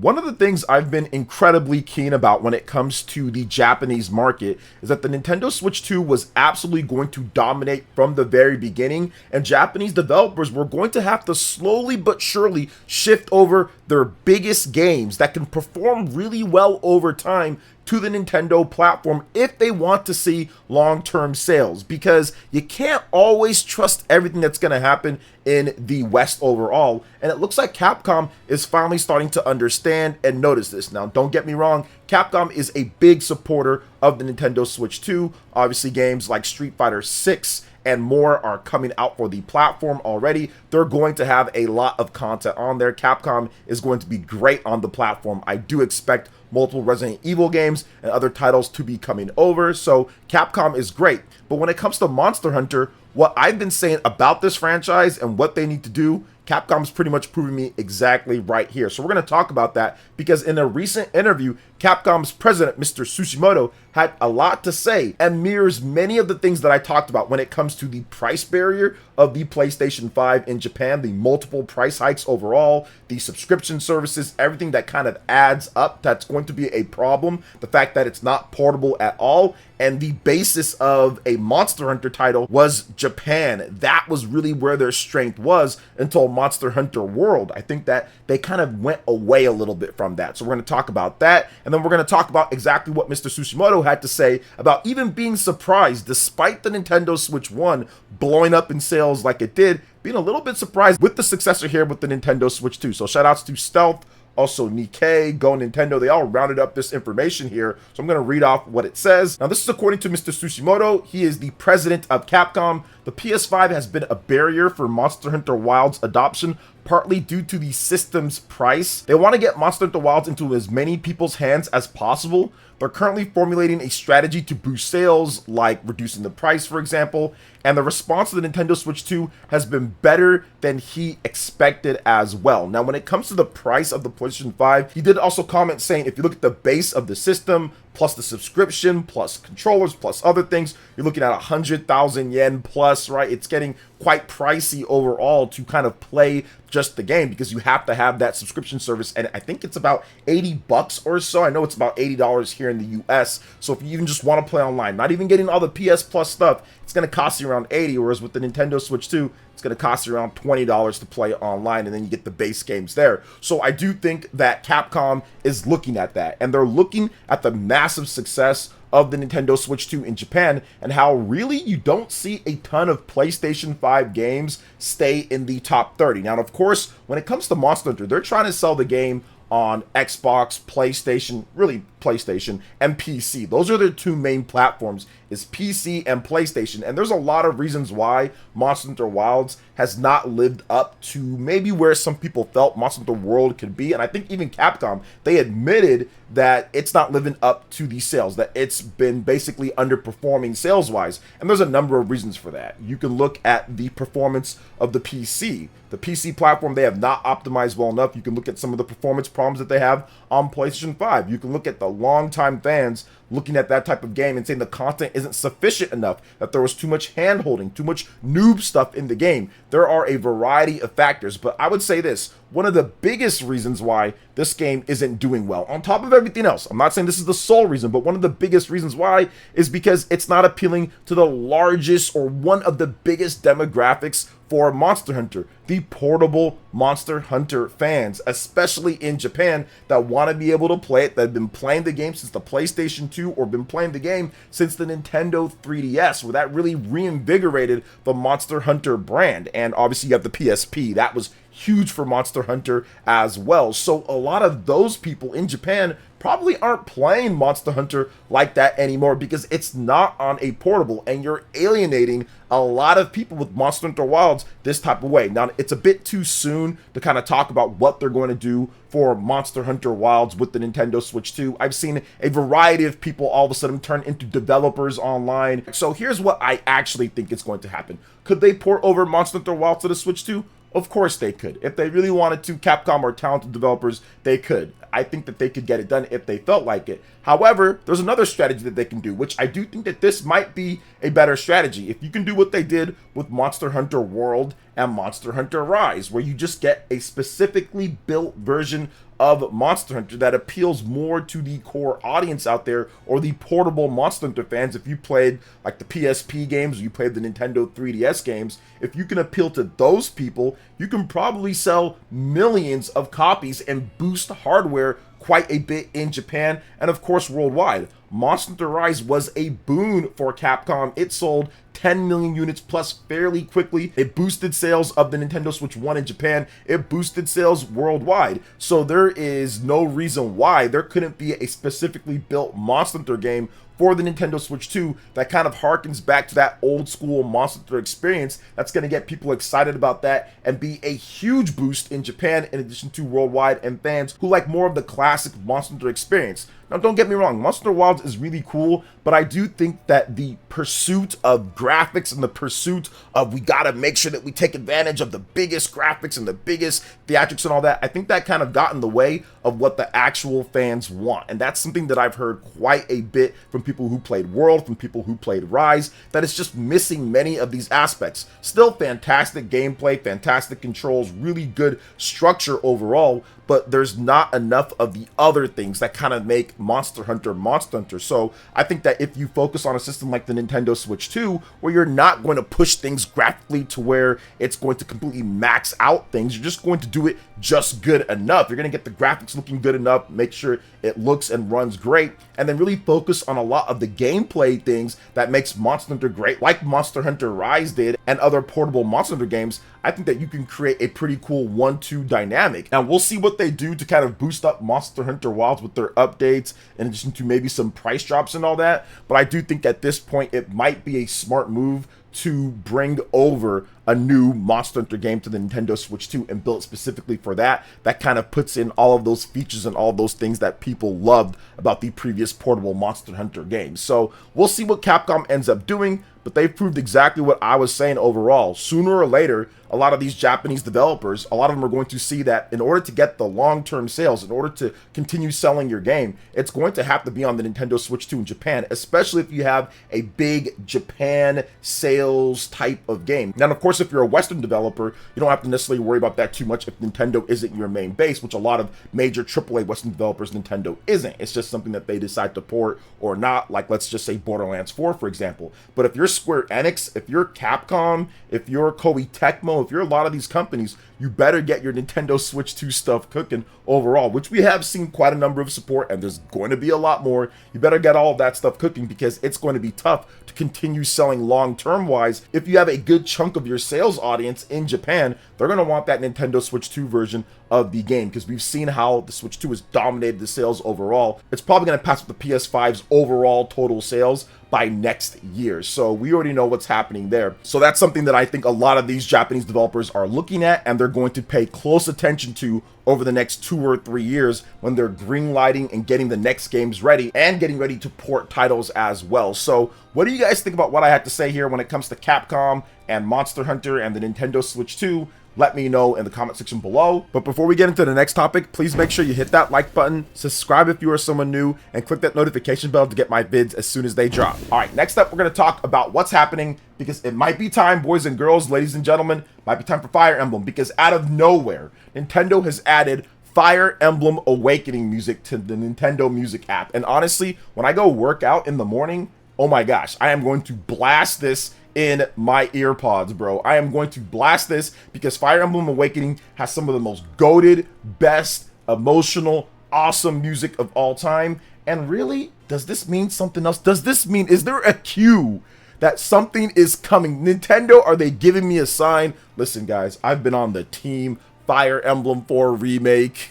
One of the things I've been incredibly keen about when it comes to the Japanese market is that the Nintendo Switch 2 was absolutely going to dominate from the very beginning, and Japanese developers were going to have to slowly but surely shift over their biggest games that can perform really well over time to the Nintendo platform if they want to see long-term sales, because you can't always trust everything that's going to happen in the West overall. And it looks like Capcom is finally starting to understand and notice this. Now, don't get me wrong, Capcom is a big supporter of the Nintendo Switch 2. Obviously, games like Street Fighter 6 and more are coming out for the platform already. They're going to have a lot of content on there. Capcom is going to be great on the platform. I do expect multiple Resident Evil games and other titles to be coming over, so Capcom is great. But when it comes to Monster Hunter, what I've been saying about this franchise and what they need to do, Capcom's pretty much proving me exactly right here. So we're going to talk about that, because in a recent interview, Capcom's president, Mr. Tsushimoto, had a lot to say and mirrors many of the things that I talked about when it comes to the price barrier of the PlayStation 5 in Japan, the multiple price hikes overall, the subscription services, everything that kind of adds up that's going to be a problem, the fact that it's not portable at all, and the basis of a Monster Hunter title was Japan. That was really where their strength was until Monster Hunter World. I think that they kind of went away a little bit from that. So we're going to talk about that, and then we're going to talk about exactly what Mr. Tsushimoto had to say about even being surprised, despite the Nintendo Switch 1 blowing up in sales like it did, being a little bit surprised with the successor here with the Nintendo Switch 2. So shout outs to Stealth, also Nikkei, Go Nintendo, they all rounded up this information here. So I'm going to read off what it says. Now, this is according to Mr. Tsushimoto. He is the president of Capcom. The PS5 has been a barrier for Monster Hunter Wilds adoption, partly due to the system's price. They want to get Monster Hunter Wilds into as many people's hands as possible. They're currently formulating a strategy to boost sales, like reducing the price, for example, and the response to the Nintendo Switch 2 has been better than he expected as well. Now, when it comes to the price of the PlayStation 5, he did also comment saying, if you look at the base of the system, plus the subscription, plus controllers, plus other things, you're looking at 100,000 yen plus, right? It's getting quite pricey overall to kind of play just the game, because you have to have that subscription service, and I think it's about 80 bucks or so. I know it's about $80 here in the US. So if you even just want to play online, not even getting all the PS Plus stuff, it's going to cost you around 80, whereas with the Nintendo Switch 2, it's going to cost you around $20 to play online, and then you get the base games there. So I do think that Capcom is looking at that, and they're looking at the massive success of the Nintendo Switch 2 in Japan, and how really you don't see a ton of PlayStation 5 games stay in the top 30. Now, of course, when it comes to Monster Hunter, they're trying to sell the game on Xbox, PlayStation, really PlayStation, and PC. Those are their two main platforms, is PC and PlayStation. And there's a lot of reasons why Monster Hunter Wilds has not lived up to maybe where some people felt Monster Hunter World could be. And I think even Capcom, they admitted that it's not living up to the sales, that it's been basically underperforming sales-wise. And there's a number of reasons for that. You can look at the performance of the PC. The PC platform, they have not optimized well enough. You can look at some of the performance problems that they have on PlayStation 5. You can look at the longtime fans looking at that type of game and saying the content isn't sufficient enough, that there was too much hand-holding, too much noob stuff in the game. There are a variety of factors, but I would say this, one of the biggest reasons why this game isn't doing well, on top of everything else, I'm not saying this is the sole reason, but one of the biggest reasons why is because it's not appealing to the largest or one of the biggest demographics for Monster Hunter, the portable Monster Hunter fans, especially in Japan, that want to be able to play it, that have been playing the game since the PlayStation 2 or been playing the game since the Nintendo 3DS, where that really reinvigorated the Monster Hunter brand. And obviously you have the PSP, that was huge for Monster Hunter as well. So a lot of those people in Japan probably aren't playing Monster Hunter like that anymore, because it's not on a portable, and you're alienating a lot of people with Monster Hunter Wilds this type of way. Now, it's a bit too soon to kind of talk about what they're going to do for Monster Hunter Wilds with the Nintendo Switch 2. I've seen a variety of people all of a sudden turn into developers online. So here's what I actually think is going to happen. Could they port over Monster Hunter Wilds to the Switch 2? Of course they could. If they really wanted to, Capcom are talented developers, they could. I think that they could get it done if they felt like it. However, there's another strategy that they can do, which I do think that this might be a better strategy. If you can do what they did with Monster Hunter World and Monster Hunter Rise, where you just get a specifically built version of Monster Hunter that appeals more to the core audience out there, or the portable Monster Hunter fans. If you played like the PSP games, or you played the Nintendo 3DS games, if you can appeal to those people, you can probably sell millions of copies and boost hardware quite a bit in Japan and of course worldwide. Monster Hunter Rise was a boon for Capcom. It sold 10 million units plus fairly quickly. It boosted sales of the Nintendo Switch 1 in Japan. It boosted sales worldwide. So there is no reason why there couldn't be a specifically built Monster Hunter game for the Nintendo Switch 2 that kind of harkens back to that old school Monster Hunter experience. That's going to get people excited about that and be a huge boost in Japan in addition to worldwide and fans who like more of the classic Monster Hunter experience. Now, don't get me wrong, Monster Hunter Wilds is really cool, but I do think that the pursuit of graphics and the pursuit of we gotta make sure that we take advantage of the biggest graphics and the biggest theatrics and all that, I think that kind of got in the way of what the actual fans want. And that's something that I've heard quite a bit from people who played World, from people who played Rise, that it's just missing many of these aspects. Still fantastic gameplay, fantastic controls, really good structure overall, but there's not enough of the other things that kind of make Monster Hunter Monster Hunter. So I think that if you focus on a system like the Nintendo Switch 2, where you're not going to push things graphically to where it's going to completely max out things, you're just going to do it just good enough. You're going to get the graphics looking good enough, make sure it looks and runs great, and then really focus on a lot of the gameplay things that makes Monster Hunter great, like Monster Hunter Rise did and other portable Monster Hunter games. I think that you can create a pretty cool 1-2 dynamic. Now we'll see what they do to kind of boost up Monster Hunter Wilds with their updates, in addition to maybe some price drops and all that. But I do think at this point it might be a smart move to bring over a new Monster Hunter game to the Nintendo Switch 2 and build specifically for that. That kind of puts in all of those features and all of those things that people loved about the previous portable Monster Hunter games. So we'll see what Capcom ends up doing, but they proved exactly what I was saying overall. Sooner or later, a lot of these Japanese developers, a lot of them are going to see that in order to get the long-term sales, in order to continue selling your game, it's going to have to be on the Nintendo Switch 2 in Japan, especially if you have a big Japan sales type of game. Now, of course, if you're a Western developer, you don't have to necessarily worry about that too much if Nintendo isn't your main base, which a lot of major AAA Western developers, Nintendo isn't. It's just something that they decide to port or not, like let's just say Borderlands 4, for example. But if you're Square Enix, if you're Capcom, if you're Koei Tecmo, if you're a lot of these companies, you better get your Nintendo Switch 2 stuff cooking overall, which we have seen quite a number of support, and there's going to be a lot more. You better get all of that stuff cooking, because it's going to be tough to continue selling long-term wise. If you have a good chunk of your sales audience in Japan, they're going to want that Nintendo Switch 2 version of the game, because we've seen how the Switch 2 has dominated the sales overall. It's probably going to pass with the PS5's overall total sales by next year. So we already know what's happening there. So that's something that I think a lot of these Japanese developers are looking at, and they're going to pay close attention to over the next 2 or 3 years when they're greenlighting and getting the next games ready and getting ready to port titles as well. So what do you guys think about what I had to say here when it comes to Capcom and Monster Hunter and the Nintendo Switch 2? Let me know in the comment section below. But before we get into the next topic, please make sure you hit that like button, subscribe if you are someone new, and click that notification bell to get my vids as soon as they drop. All right, next up, we're going to talk about what's happening, because it might be time, boys and girls, ladies and gentlemen, might be time for Fire Emblem, because out of nowhere, Nintendo has added Fire Emblem Awakening music to the Nintendo Music app. And honestly, when I go work out in the morning, oh my gosh, I am going to blast this in my ear pods, bro. I am going to blast this because Fire Emblem Awakening has some of the most goated, best, emotional, awesome music of all time. And really, does this mean something else? Does this mean, is there a cue that something is coming? Nintendo, are they giving me a sign? Listen, guys, I've been on the team Fire Emblem 4 remake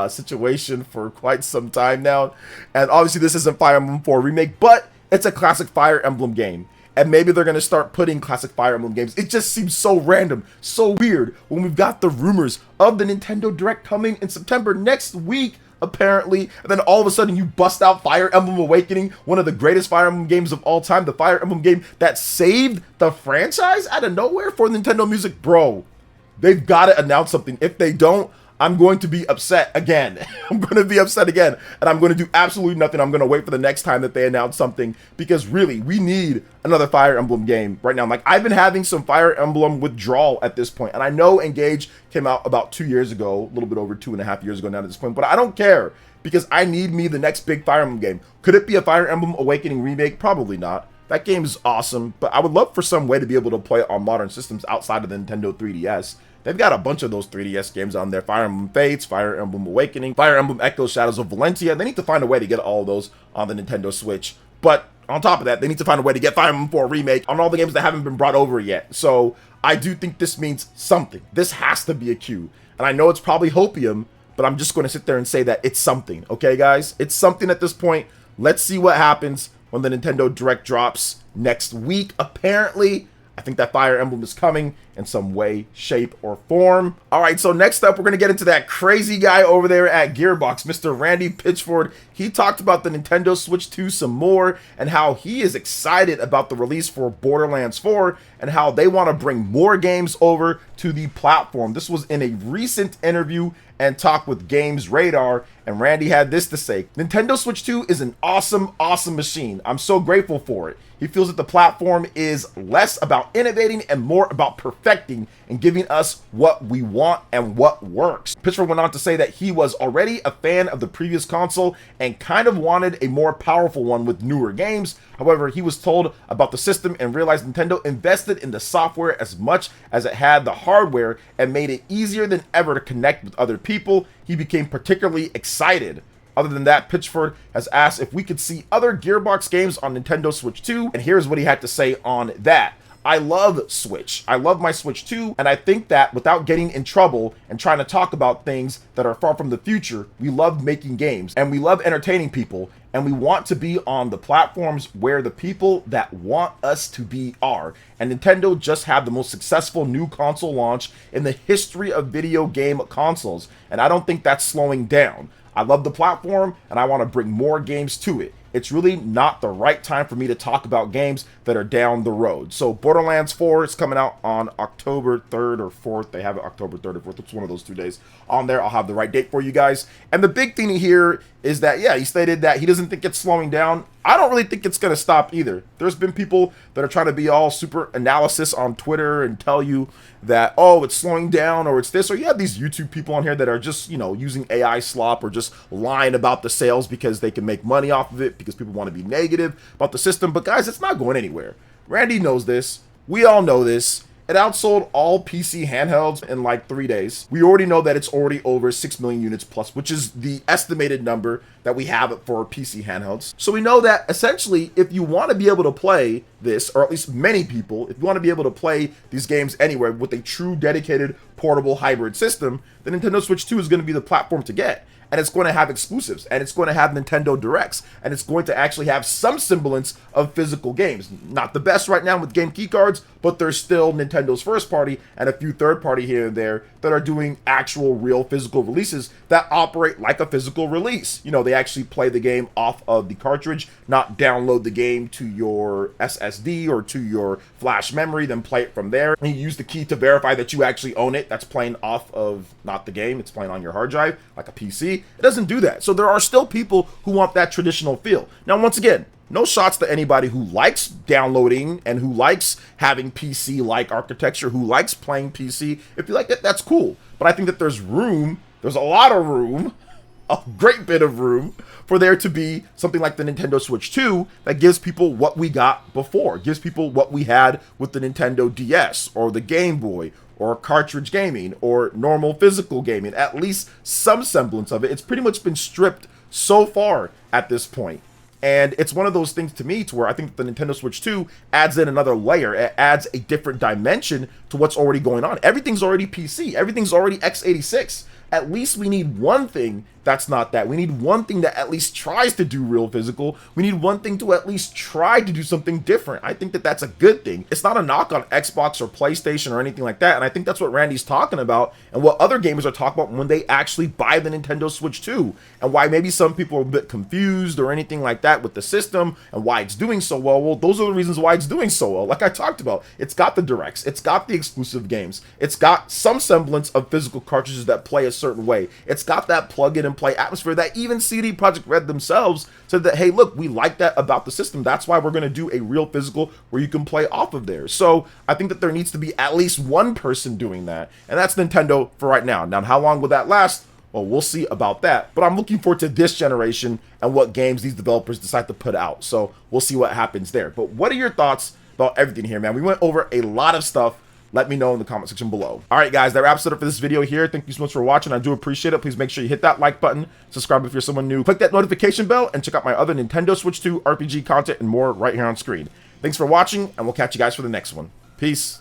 situation for quite some time now. And obviously this isn't Fire Emblem 4 remake, but it's a classic Fire Emblem game. And maybe they're going to start putting classic Fire Emblem games. It just seems so random, so weird, when we've got the rumors of the Nintendo Direct coming in September next week, apparently. And then all of a sudden you bust out Fire Emblem Awakening, one of the greatest Fire Emblem games of all time, the Fire Emblem game that saved the franchise out of nowhere for Nintendo Music. Bro, they've got to announce something. If they don't, I'm going to be upset again. I'm going to be upset again, and I'm going to do absolutely nothing. I'm going to wait for the next time that they announce something, because really, we need another Fire Emblem game right now. Like, I've been having some Fire Emblem withdrawal at this point, and I know Engage came out about 2 years ago, a little bit over 2.5 years ago now at this point, but I don't care, because I need me the next big Fire Emblem game. Could it be a Fire Emblem Awakening remake? Probably not. That game is awesome, but I would love for some way to be able to play it on modern systems outside of the Nintendo 3DS. They've got a bunch of those 3DS games on there. Fire Emblem Fates, Fire Emblem Awakening, Fire Emblem Echoes Shadows of Valentia. They need to find a way to get all of those on the Nintendo Switch. But on top of that, they need to find a way to get Fire Emblem 4 Remake on all the games that haven't been brought over yet. So I do think this means something. This has to be a Q. And I know it's probably hopium, but I'm just going to sit there and say that it's something. Okay, guys? It's something at this point. Let's see what happens when the Nintendo Direct drops next week. Apparently, I think that Fire Emblem is coming in some way, shape, or form. All right, so next up, we're going to get into that crazy guy over there at Gearbox, Mr. Randy Pitchford. He talked about the Nintendo Switch 2 some more, and how he is excited about the release for Borderlands 4, and how they want to bring more games over to the platform. This was in a recent interview and talk with Games Radar, and Randy had this to say: Nintendo Switch 2 is an awesome, awesome machine. I'm so grateful for it. He feels that the platform is less about innovating and more about perfecting and giving us what we want and what works. Pitchford went on to say that he was already a fan of the previous console and kind of wanted a more powerful one with newer games. However, he was told about the system and realized Nintendo invested in the software as much as it had the hardware and made it easier than ever to connect with other people. He became particularly excited. Other than that, Pitchford has asked if we could see other Gearbox games on Nintendo Switch 2, and here's what he had to say on that. I love Switch. I love my Switch 2, and I think that without getting in trouble and trying to talk about things that are far from the future, we love making games, and we love entertaining people, and we want to be on the platforms where the people that want us to be are. And Nintendo just had the most successful new console launch in the history of video game consoles, and I don't think that's slowing down. I love the platform, and I want to bring more games to it. It's really not the right time for me to talk about games that are down the road. So Borderlands 4 is coming out on October 3rd or 4th. They have it October 3rd or 4th. It's one of those 2 days on there. I'll have the right date for you guys. And the big thing here is that, yeah, he stated that he doesn't think it's slowing down. I don't really think it's going to stop either. There's been people that are trying to be all super analysis on Twitter and tell you that, oh, it's slowing down or it's this. Or you have these YouTube people on here that are just, you know, using AI slop or just lying about the sales because they can make money off of it, because people want to be negative about the system. But guys, it's not going anywhere. Randy knows this. We all know this. It outsold all PC handhelds in like 3 days. We already know that it's already over 6 million units plus, which is the estimated number that we have for PC handhelds. So we know that essentially, if you want to be able to play this, or at least many people, if you want to be able to play these games anywhere with a true dedicated portable hybrid system, the Nintendo Switch 2 is going to be the platform to get. And it's going to have exclusives, and it's going to have Nintendo Directs, and it's going to actually have some semblance of physical games. Not the best right now with game keycards, but there's still Nintendo's first party and a few third party here and there that are doing actual real physical releases that operate like a physical release. You know, they actually play the game off of the cartridge, not download the game to your SSD or to your flash memory, then play it from there. And you use the key to verify that you actually own it. That's playing off of not the game, it's playing on your hard drive like a PC. It doesn't do that. So there are still people who want that traditional feel. Now, once again, no shots to anybody who likes downloading and who likes having PC-like architecture, who likes playing PC. If you like that, that's cool. But I think that there's a lot of room, a great bit of room for there to be something like the Nintendo Switch 2 that gives people what we got before, gives people what we had with the Nintendo DS or the Game Boy or cartridge gaming or normal physical gaming, at least some semblance of it. It's pretty much been stripped so far at this point. And it's one of those things to me to where I think the Nintendo Switch 2 adds in another layer. It adds a different dimension to what's already going on. Everything's already PC. Everything's already x86. At least we need one thing that's not that. We need one thing that at least tries to do real physical. We need one thing to at least try to do something different. I think that that's a good thing. It's not a knock on Xbox or PlayStation or anything like that, and I think that's what Randy's talking about and what other gamers are talking about when they actually buy the Nintendo Switch 2, and why maybe some people are a bit confused or anything like that with the system and why it's doing so well. Well, those are the reasons why it's doing so well. Like I talked about, it's got the directs, it's got the exclusive games, it's got some semblance of physical cartridges that play a certain way, it's got that plug-in and play atmosphere that even CD Projekt Red themselves said that, hey, look, we like that about the system. That's why we're going to do a real physical where you can play off of there. So I think that there needs to be at least one person doing that, and that's Nintendo for right now. Now, how long will that last? Well, we'll see about that. But I'm looking forward to this generation and what games these developers decide to put out. So we'll see what happens there. But what are your thoughts about everything here, man? We went over a lot of stuff. Let me know in the comment section below. All right, guys, that wraps it up for this video here. Thank you so much for watching. I do appreciate it. Please make sure you hit that like button, subscribe if you're someone new, click that notification bell, and check out my other Nintendo Switch 2 RPG content and more right here on screen. Thanks for watching, and we'll catch you guys for the next one. Peace.